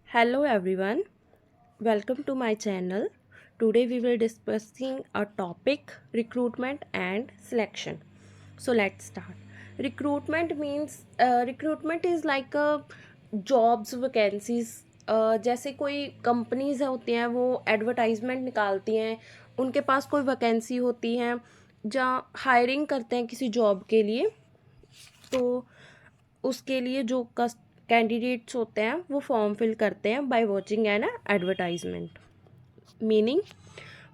Hello everyone, welcome to my channel. Today we will discussing a topic recruitment and selection. So let's start. Recruitment is like a jobs vacancies. जैसे कोई companies होती हैं वो advertisement निकालती हैं, उनके पास कोई वैकेंसी होती है जहाँ हायरिंग करते हैं किसी जॉब के लिए। तो उसके लिए जो कैंडिडेट्स होते हैं वो फॉर्म फिल करते हैं by watching an advertisement. Meaning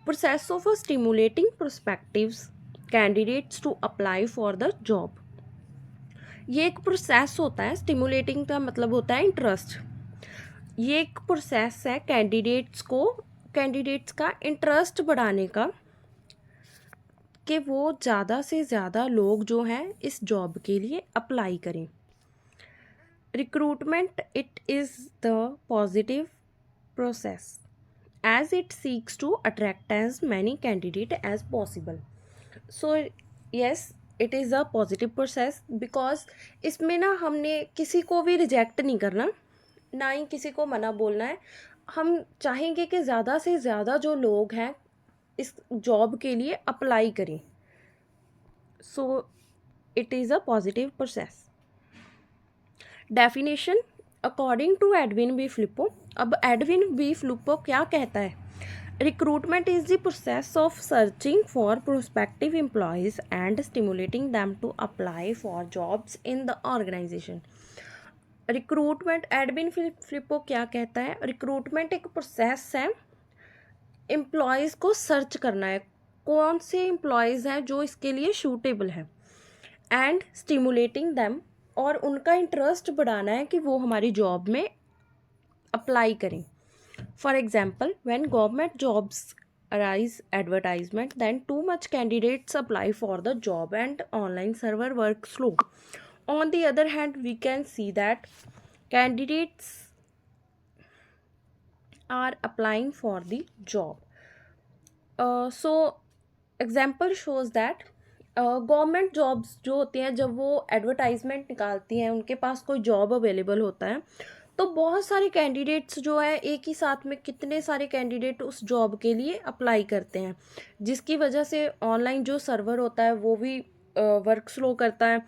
process of stimulating prospectives candidates to apply for the job. ये एक प्रोसेस होता है, स्टिमुलेटिंग का मतलब होता है इंटरेस्ट। ये एक प्रोसेस है कैंडिडेट्स का इंटरेस्ट बढ़ाने का, कि वो ज़्यादा से ज़्यादा लोग जो हैं इस जॉब के लिए अप्लाई करें। Recruitment, it is the positive process as it seeks to attract as many candidate as possible. So yes, it is a positive process because इसमें ना हमने किसी को भी रिजेक्ट नहीं करना, ना ही किसी को मना बोलना है। हम चाहेंगे कि ज़्यादा से ज़्यादा जो लोग हैं इस जॉब के लिए अप्लाई करें। So it is a positive process. Definition according to Edwin B Flippo. अब एडविन बी फ्लिपो क्या कहता है? Recruitment is the process of searching for prospective employees and stimulating them to apply for jobs in the organisation. Recruitment, Edwin Flippo क्या कहता है? Recruitment एक process है, employees को सर्च करना है, कौन से एम्प्लॉयज़ हैं जो इसके लिए सूटेबल है, एंड स्टिमुलेटिंग दैम, और उनका इंटरेस्ट बढ़ाना है कि वो हमारी जॉब में अप्लाई करें। For example, when government jobs arise advertisement then too much candidates apply for the job and online server work slow. On the other hand we can see that candidates are applying for the job. So example shows that government jobs जो होती हैं, जब वो advertisement निकालती हैं, उनके पास कोई job available होता है, तो बहुत सारे कैंडिडेट्स जो है एक ही साथ में कितने सारे कैंडिडेट उस जॉब के लिए अप्लाई करते हैं, जिसकी वजह से ऑनलाइन जो सर्वर होता है वो भी वर्क स्लो करता है।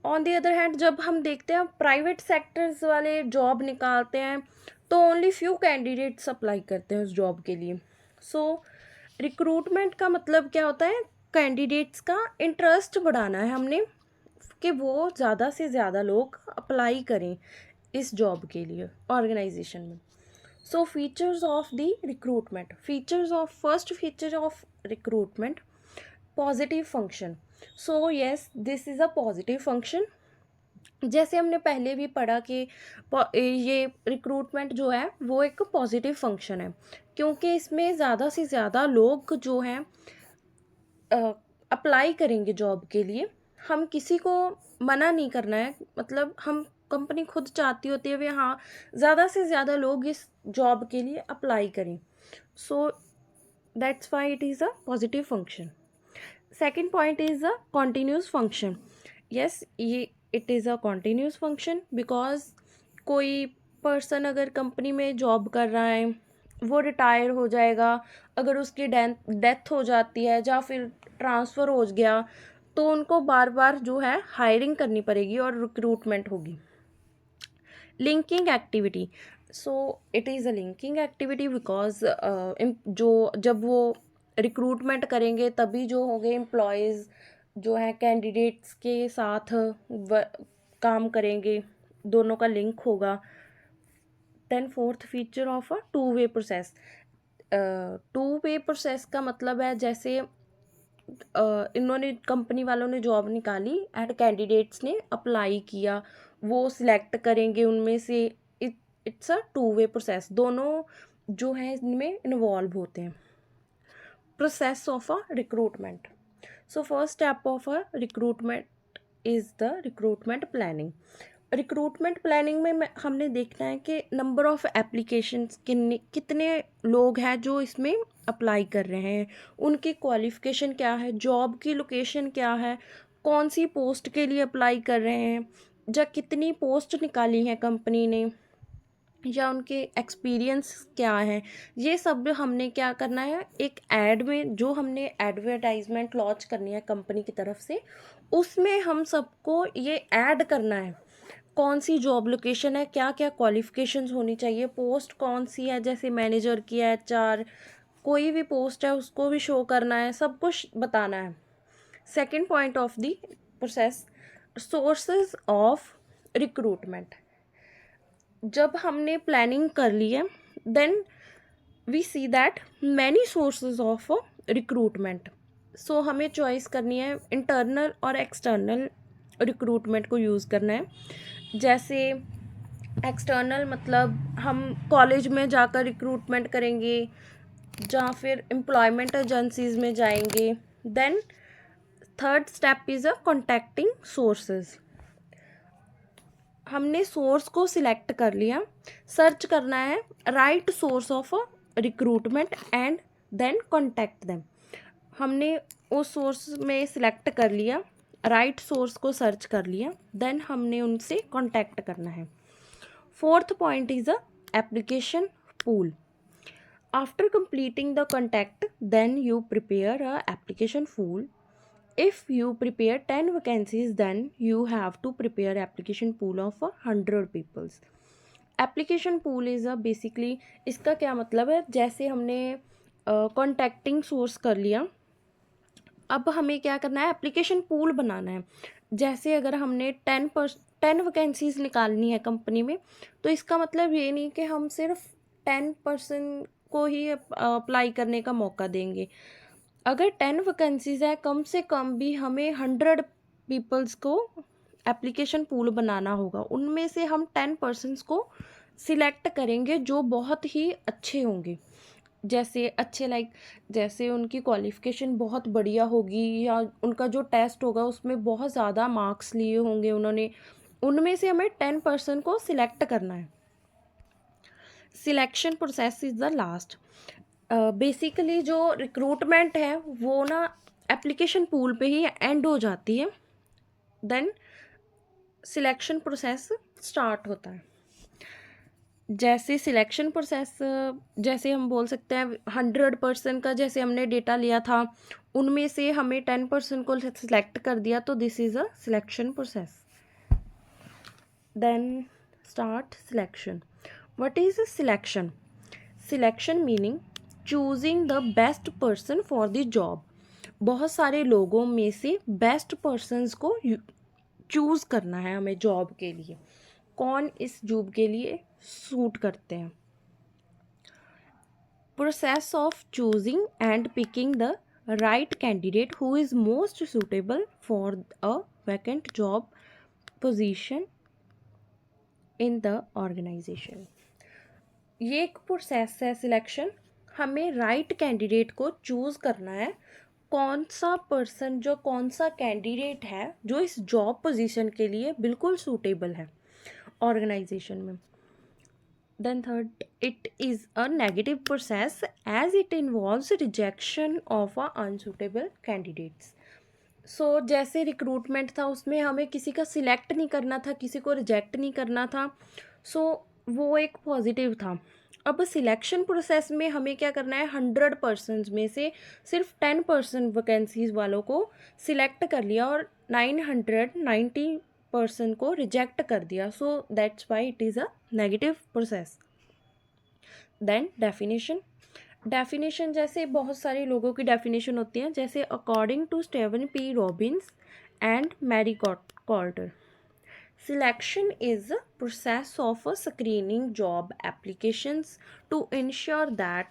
ऑन द अदर हैंड जब हम देखते हैं प्राइवेट सेक्टर्स वाले जॉब निकालते हैं, तो ओनली फ्यू कैंडिडेट्स अप्लाई करते हैं उस जॉब के लिए। सो रिक्रूटमेंट का मतलब क्या होता है? कैंडिडेट्स का इंटरेस्ट बढ़ाना है हमने, कि वो ज़्यादा से ज़्यादा लोग अप्लाई करें इस जॉब के लिए ऑर्गेनाइजेशन में। So features of the recruitment, first feature of recruitment, positive function. So yes, this is a positive function. जैसे हमने पहले भी पढ़ा कि ये रिक्रूटमेंट जो है वो एक पॉजिटिव फंक्शन है, क्योंकि इसमें ज़्यादा से ज़्यादा लोग जो हैं अप्लाई करेंगे जॉब के लिए। हम किसी को मना नहीं करना है, मतलब हम कंपनी खुद चाहती होती है वे हाँ ज़्यादा से ज़्यादा लोग इस जॉब के लिए अप्लाई करें। So that's why it is a positive function. Second point is a continuous function. Yes, ये it is a continuous function because कोई पर्सन अगर कंपनी में जॉब कर रहा है, वो रिटायर हो जाएगा, अगर उसकी डेथ हो जाती है या फिर ट्रांसफ़र हो गया, तो उनको बार बार जो है हायरिंग करनी पड़ेगी और रिक्रूटमेंट होगी। Linking activity, so it is a linking activity because जो जब वो रिक्रूटमेंट करेंगे तभी जो होंगे एम्प्लॉयज़ जो हैं कैंडिडेट्स के साथ काम करेंगे, दोनों का लिंक होगा। Then fourth feature of a two way process. Two way process का मतलब है जैसे इन्होंने कंपनी वालों ने जॉब निकाली एंड कैंडिडेट्स ने अप्लाई किया, वो सिलेक्ट करेंगे उनमें से। It's a two way process, दोनों जो है इनमें इन्वॉल्व होते हैं। Process of a recruitment, so first step of a recruitment is the recruitment planning. Recruitment planning में हमने देखना है कि नंबर ऑफ़ एप्लीकेशंस कितने लोग हैं जो इसमें अप्लाई कर रहे हैं, उनकी क्वालिफ़िकेशन क्या है, जॉब की लोकेशन क्या है, कौन सी पोस्ट के लिए अप्लाई कर रहे हैं, या कितनी पोस्ट निकाली है कंपनी ने, या उनके एक्सपीरियंस क्या है, ये सब हमने क्या करना है, एक ऐड में जो हमने एडवर्टाइजमेंट लॉन्च करनी है कंपनी की तरफ से, उसमें हम सबको ये ऐड करना है कौन सी जॉब लोकेशन है, क्या क्या क्वालिफिकेशंस होनी चाहिए, पोस्ट कौन सी है, जैसे मैनेजर की है, एचआर, कोई भी पोस्ट है उसको भी शो करना है, सब कुछ बताना है। Second point of the process, sources of recruitment. जब हमने प्लानिंग कर ली है, then we see that many sources of recruitment. So हमें चॉइस करनी है इंटरनल और एक्सटर्नल रिक्रूटमेंट को यूज़ करना है। जैसे एक्सटर्नल मतलब हम कॉलेज में जाकर रिक्रूटमेंट करेंगे या फिर एम्प्लॉयमेंट एजेंसीज में जाएंगे। Then third step is a contacting sources. हमने सोर्स को सिलेक्ट कर लिया, सर्च करना है right source of recruitment and then contact them. हमने उस सोर्स में सिलेक्ट कर लिया, राइट सोर्स को सर्च कर लिया, देन हमने उनसे कॉन्टैक्ट करना है। Fourth point is a application pool. After completing the contact, then you prepare a application pool. If you prepare 10 vacancies, then you have to prepare application pool of 100 peoples. Application pool is a basically, इसका क्या मतलब है, जैसे हमने contacting source कर लिया, अब हमें क्या करना है, एप्लीकेशन पूल बनाना है। जैसे अगर हमने 10 वैकेंसीज निकालनी है कंपनी में, तो इसका मतलब ये नहीं कि हम सिर्फ 10% को ही अप्लाई करने का मौका देंगे। अगर 10 वैकेंसीज है, कम से कम भी हमें 100 पीपल्स को एप्लीकेशन पूल बनाना होगा। उनमें से हम 10% को सिलेक्ट करेंगे जो बहुत ही अच्छे होंगे। जैसे अच्छे लाइक जैसे उनकी क्वालिफ़िकेशन बहुत बढ़िया होगी, या उनका जो टेस्ट होगा उसमें बहुत ज़्यादा मार्क्स लिए होंगे उन्होंने, उनमें से हमें 10% को सिलेक्ट करना है। Selection process is the last. Basically जो रिक्रूटमेंट है वो ना एप्लीकेशन पूल पे ही एंड हो जाती है, देन सिलेक्शन प्रोसेस स्टार्ट होता है। जैसे सिलेक्शन प्रोसेस, जैसे हम बोल सकते हैं 100% का जैसे हमने डेटा लिया था, उनमें से हमें 10% को सिलेक्ट कर दिया, तो this is a selection process. Then start selection. What is selection? Selection meaning choosing the best person for the job. बहुत सारे लोगों में से बेस्ट पर्सनस को चूज़ करना है हमें जॉब के लिए, कौन इस जॉब के लिए सूट करते हैं। Process of choosing and picking the right candidate who is most suitable for a vacant job position in the organisation. ये एक प्रोसेस है सिलेक्शन। हमें राइट कैंडिडेट को चूज़ करना है, कौन सा पर्सन, जो कौन सा कैंडिडेट है जो इस जॉब पोजीशन के लिए बिल्कुल सूटेबल है ऑर्गेनाइजेशन में। Then third, it is a negative process as it involves rejection of a unsuitable candidates. So जैसे रिक्रूटमेंट था उसमें हमें किसी का सिलेक्ट नहीं करना था, किसी को रिजेक्ट नहीं करना था, सो वो एक पॉजिटिव था। अब सिलेक्शन प्रोसेस में हमें क्या करना है, 100% में से सिर्फ 10% वैकेंसीज वालों को सिलेक्ट कर लिया और 990% को रिजेक्ट कर दिया। So that's why it is a negative process. Then definition. Definition जैसे बहुत सारे लोगों की डेफिनेशन होती है, जैसे according to Steven P Robbins and Mary Coulter, selection is a process of screening job applications to ensure that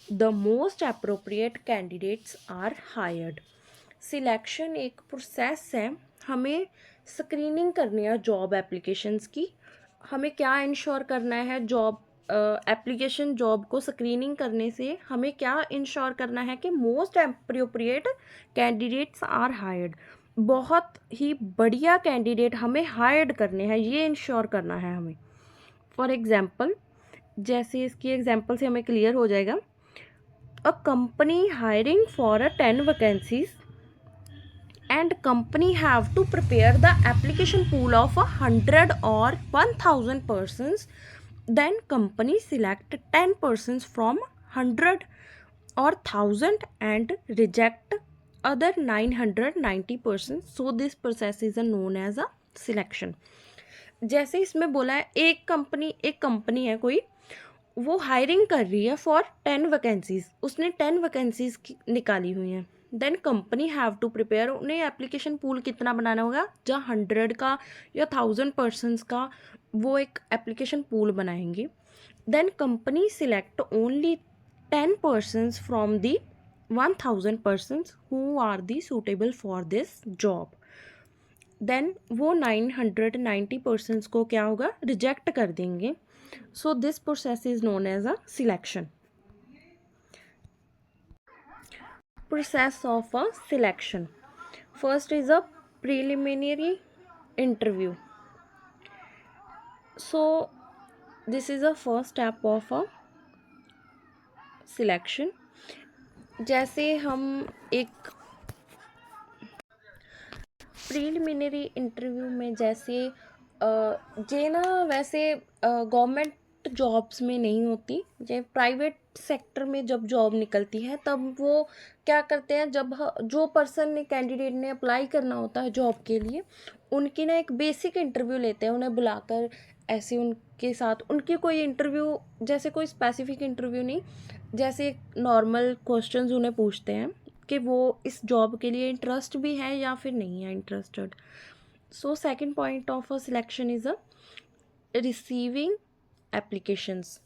the most appropriate candidates are hired. Selection एक process है, हमें स्क्रीनिंग करनी है जॉब एप्लीकेशंस की। हमें क्या इंश्योर करना है, जॉब एप्लीकेशन जॉब को स्क्रीनिंग करने से हमें क्या इंश्योर करना है कि most appropriate candidates are hired. बहुत ही बढ़िया कैंडिडेट हमें हायर्ड करने हैं, ये इंश्योर करना है हमें। फॉर एग्जांपल, जैसे इसकी एग्जांपल से हमें क्लियर हो जाएगा, a company hiring for 10 vacancies and company have to prepare the application pool of 100 or 1000 persons Then company select 10 persons from 100 or 1000 and reject other 990 persons. So this process is known as a selection. जैसे इसमें बोला है एक company है कोई, वो hiring कर रही है फॉर 10 वैकेंसीज, उसने 10 वैकेंसीज निकाली हुई हैं. Then company have to prepare, उन्हें एप्लीकेशन पूल कितना बनाना होगा, जहाँ 100 का या 1000 पर्सनस का वो एक एप्लीकेशन पूल बनाएंगे. Then company select only 10 persons from the 1000 persons who are the suitable for this job. Then वो 990 persons को क्या होगा, रिजेक्ट कर देंगे. So this process is known as a selection. Process of a selection. First is a preliminary interview. So this is the first step of a selection. जैसे हम एक preliminary interview में जैसे जे ना वैसे गवर्नमेंट जॉब्स में नहीं होती, जे प्राइवेट सेक्टर में जब जॉब निकलती है तब वो क्या करते हैं, जब जो पर्सन ने कैंडिडेट ने अप्लाई करना होता है जॉब के लिए, उनकी ना एक बेसिक इंटरव्यू लेते हैं, उन्हें बुलाकर ऐसे उनके साथ उनकी कोई इंटरव्यू, जैसे कोई स्पेसिफिक इंटरव्यू नहीं, जैसे नॉर्मल क्वेश्चंस उन्हें पूछते हैं कि वो इस जॉब के लिए इंटरेस्ट भी है या फिर नहीं है interested. So second point of a selection is a receiving applications.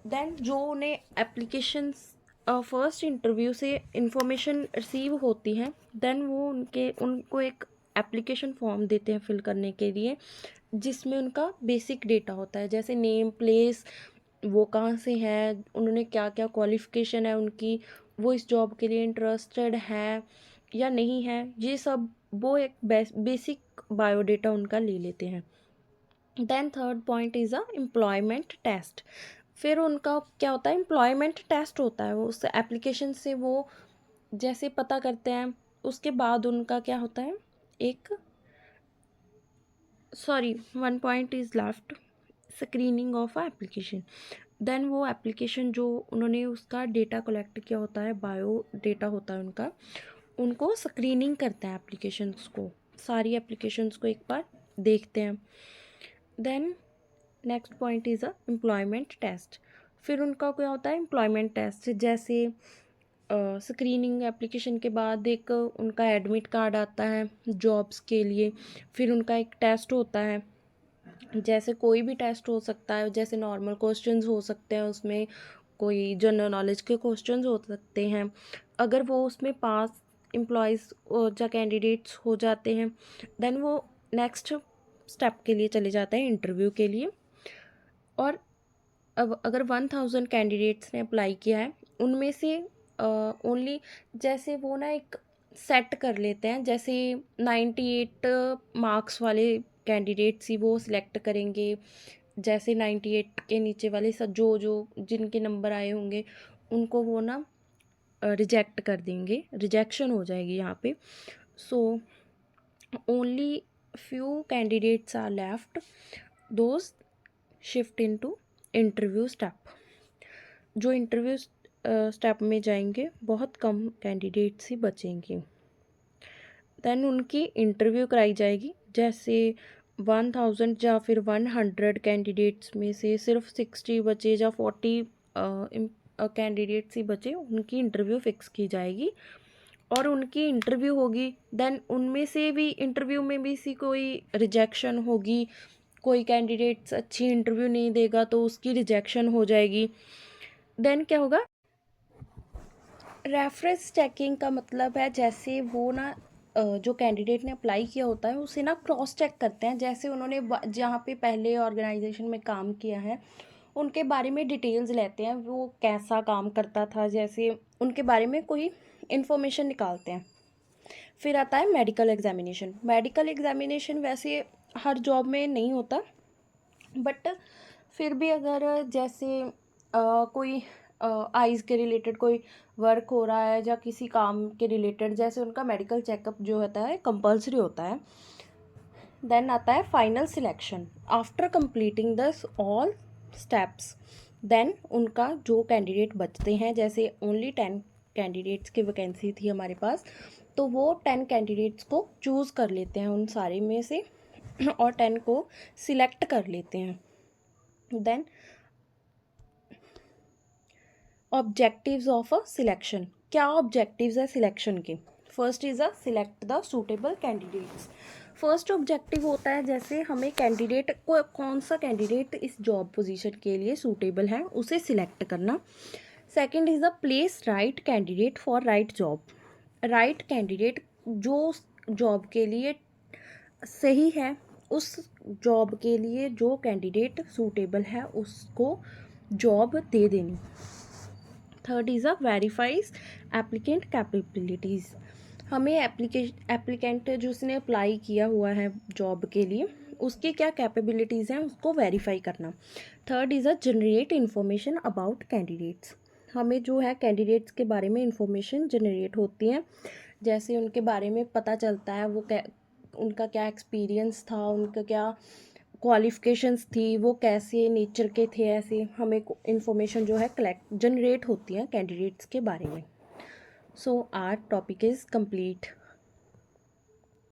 Then जो उन्हें एप्लीकेशंस फर्स्ट इंटरव्यू से इंफॉर्मेशन रिसीव होती है, देन वो उनको एक एप्लीकेशन फॉर्म देते हैं फिल करने के लिए, जिसमें उनका बेसिक डेटा होता है, जैसे नेम, प्लेस, वो कहाँ से हैं, उन्होंने क्या क्या क्वालिफ़िकेशन है उनकी, वो इस जॉब के लिए इंटरेस्टेड है या नहीं है, ये सब वो एक बेसिक बायोडेटा उनका ले लेते हैं. Then third point is a employment test. फिर उनका क्या होता है, एम्प्लॉयमेंट टेस्ट होता है, वो उस एप्लीकेशन से वो जैसे पता करते हैं, उसके बाद उनका क्या होता है, एक one point is left, screening of a application. Then वो एप्लीकेशन जो उन्होंने उसका डेटा कलेक्ट किया होता है, बायो डेटा होता है उनका, उनको स्क्रीनिंग करते हैं एप्लीकेशंस को, सारी एप्लीकेशंस को एक बार देखते हैं. Then next point is a employment test. फिर उनका क्या होता है, एम्प्लॉयमेंट टेस्ट, जैसे स्क्रीनिंग एप्लीकेशन के बाद एक उनका एडमिट कार्ड आता है जॉब्स के लिए, फिर उनका एक टेस्ट होता है, जैसे कोई भी टेस्ट हो सकता है, जैसे नॉर्मल क्वेश्चंस हो सकते हैं, उसमें कोई जनरल नॉलेज के क्वेश्चंस हो सकते हैं. अगर वो उसमें पास एम्प्लॉयज़ या कैंडिडेट्स हो जाते हैं, देन वो नेक्स्ट स्टेप के लिए चले जाते हैं इंटरव्यू के लिए. और अब अगर 1000 कैंडिडेट्स ने अप्लाई किया है, उनमें से ओनली जैसे वो ना एक सेट कर लेते हैं, जैसे 98 मार्क्स वाले कैंडिडेट्स ही वो सिलेक्ट करेंगे, जैसे 98 के नीचे वाले सब जो जो जिनके नंबर आए होंगे उनको वो ना रिजेक्ट कर देंगे, रिजेक्शन हो जाएगी यहाँ पे. So only few candidates are left, those shift into interview step. जो इंटरव्यू स्टेप में जाएंगे, बहुत कम कैंडिडेट्स ही बचेंगे. देन उनकी इंटरव्यू कराई जाएगी, जैसे 1000 या फिर 100 कैंडिडेट्स में से सिर्फ 60 बचे या 40 कैंडिडेट्स ही बचे, उनकी इंटरव्यू फिक्स की जाएगी और उनकी इंटरव्यू होगी. देन उनमें से भी इंटरव्यू में भी सी कोई रिजेक्शन होगी, कोई कैंडिडेट्स अच्छी इंटरव्यू नहीं देगा तो उसकी रिजेक्शन हो जाएगी. देन क्या होगा, रेफरेंस चेकिंग का मतलब है, जैसे वो ना जो कैंडिडेट ने अप्लाई किया होता है उसे ना क्रॉस चेक करते हैं, जैसे उन्होंने जहाँ पे पहले ऑर्गेनाइजेशन में काम किया है उनके बारे में डिटेल्स लेते हैं, वो कैसा काम करता था, जैसे उनके बारे में कोई इन्फॉर्मेशन निकालते हैं. फिर आता है मेडिकल एग्जामिनेशन. मेडिकल एग्जामिनेशन वैसे हर जॉब में नहीं होता, बट फिर भी अगर जैसे कोई आइज़ के रिलेटेड कोई वर्क हो रहा है या किसी काम के रिलेटेड, जैसे उनका मेडिकल चेकअप जो होता है कंपल्सरी होता है. देन आता है final selection. After completing this all steps. Then उनका जो कैंडिडेट बचते हैं, जैसे ओनली 10 कैंडिडेट्स की वैकेंसी थी हमारे पास, तो वो 10 कैंडिडेट्स को चूज़ कर लेते हैं उन सारे में से और 10 को सिलेक्ट कर लेते हैं। Then objectives of a selection, क्या ऑब्जेक्टिव्स है सिलेक्शन के? First is a select the suitable candidates. First objective होता है जैसे हमें कैंडिडेट को, कौन सा कैंडिडेट इस जॉब पोजीशन के लिए सूटेबल है उसे सिलेक्ट करना। Second is a place right candidate for right job. Right candidate जो जॉब के लिए सही है, उस जॉब के लिए जो कैंडिडेट सूटेबल है उसको जॉब दे देनी। Third is a verifies applicant capabilities. हमें एप्लीकेंट जिसने अप्लाई किया हुआ है जॉब के लिए, उसकी क्या कैपेबिलिटीज़ हैं उसको वेरीफाई करना। Third is a generate information about candidates. हमें जो है कैंडिडेट्स के बारे में इंफॉर्मेशन जनरेट होती हैं, जैसे उनके बारे में पता चलता है वो उनका क्या एक्सपीरियंस था, उनका क्या क्वालिफ़िकेशंस थी, वो कैसे नेचर के थे, ऐसे हमें इंफॉर्मेशन जो है कलेक्ट जनरेट होती है कैंडिडेट्स के बारे में। So our topic is complete.